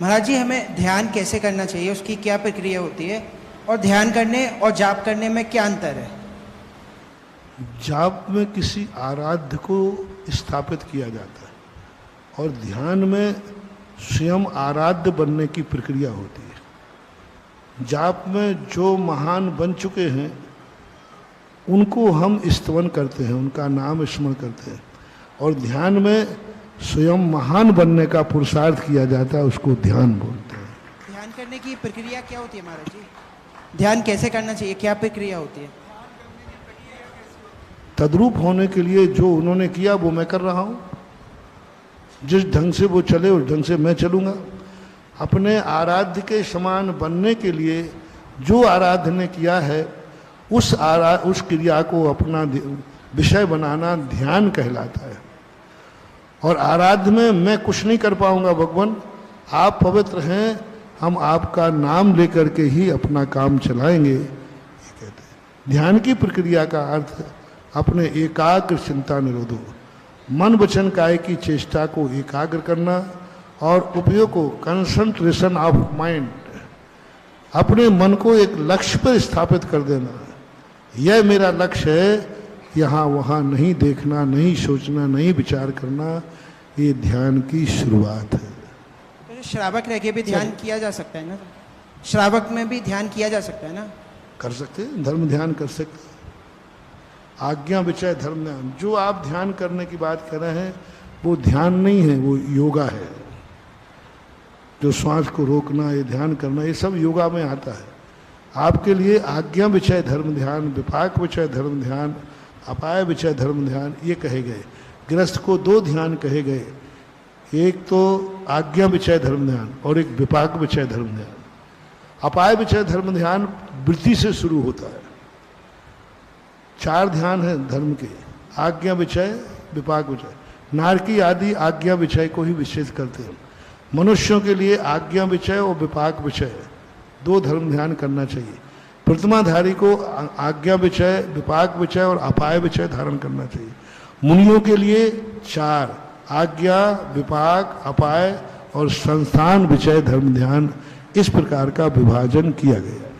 महाराज जी, हमें ध्यान कैसे करना चाहिए, उसकी क्या प्रक्रिया होती है और ध्यान करने और जाप करने में क्या अंतर है? जाप में किसी आराध्य को स्थापित किया जाता है और ध्यान में स्वयं आराध्य बनने की प्रक्रिया होती है। जाप में जो महान बन चुके हैं उनको हम स्तवन करते हैं, उनका नाम स्मरण करते हैं, और ध्यान में स्वयं महान बनने का पुरुषार्थ किया जाता है, उसको ध्यान बोलते हैं। ध्यान करने की प्रक्रिया क्या होती है महाराज जी? ध्यान कैसे करना चाहिए, क्या प्रक्रिया होती है? तद्रूप होने के लिए जो उन्होंने किया वो मैं कर रहा हूँ। जिस ढंग से वो चले उस ढंग से मैं चलूँगा। अपने आराध्य के समान बनने के लिए जो आराध्य ने किया है उस क्रिया को अपना विषय बनाना ध्यान कहलाता है। और आराध्य में मैं कुछ नहीं कर पाऊंगा भगवान, आप पवित्र हैं, हम आपका नाम लेकर के ही अपना काम चलाएंगे, ये कहते हैं। ध्यान की प्रक्रिया का अर्थ अपने एकाग्र चिंता निरोधो, मन वचन काया की चेष्टा को एकाग्र करना और उपयोग को कंसंट्रेशन ऑफ माइंड, अपने मन को एक लक्ष्य पर स्थापित कर देना। यह मेरा लक्ष्य है, यहाँ वहाँ नहीं देखना, नहीं सोचना, नहीं विचार करना, ये ध्यान की शुरुआत है। तो श्रावक रह के भी ध्यान किया जा सकता है ना? श्रावक में भी ध्यान किया जा सकता है ना? कर सकते हैं, धर्म ध्यान कर सकते हैं। आज्ञा विषय धर्म ध्यान, जो आप ध्यान करने की बात कर रहे हैं वो ध्यान नहीं है, वो योगा है। जो श्वास को रोकना, ये ध्यान करना, ये सब योगा में आता है। आपके लिए आज्ञा विषय धर्म ध्यान, विपाक विषय धर्म ध्यान, अपाय विषय धर्म ध्यान ये कहे गए। गृहस्थ को दो ध्यान कहे गए, एक तो आज्ञा विषय धर्म ध्यान और एक विपाक विषय धर्म ध्यान। अपाय विषय धर्म ध्यान वृत्ति से शुरू होता है। चार ध्यान है धर्म के, आज्ञा विषय, विपाक विषय। नारकी आदि आज्ञा विषय को ही विशेष करते हैं। मनुष्यों के लिए आज्ञा विषय और विपाक विषय दो धर्म ध्यान करना चाहिए। प्रतिमाधारी को आज्ञा विषय, विपाक विषय और अपाय विषय धारण करना चाहिए। मुनियों के लिए चार, आज्ञा, विपाक, अपाय और संस्थान विषय धर्म ध्यान, इस प्रकार का विभाजन किया गया है।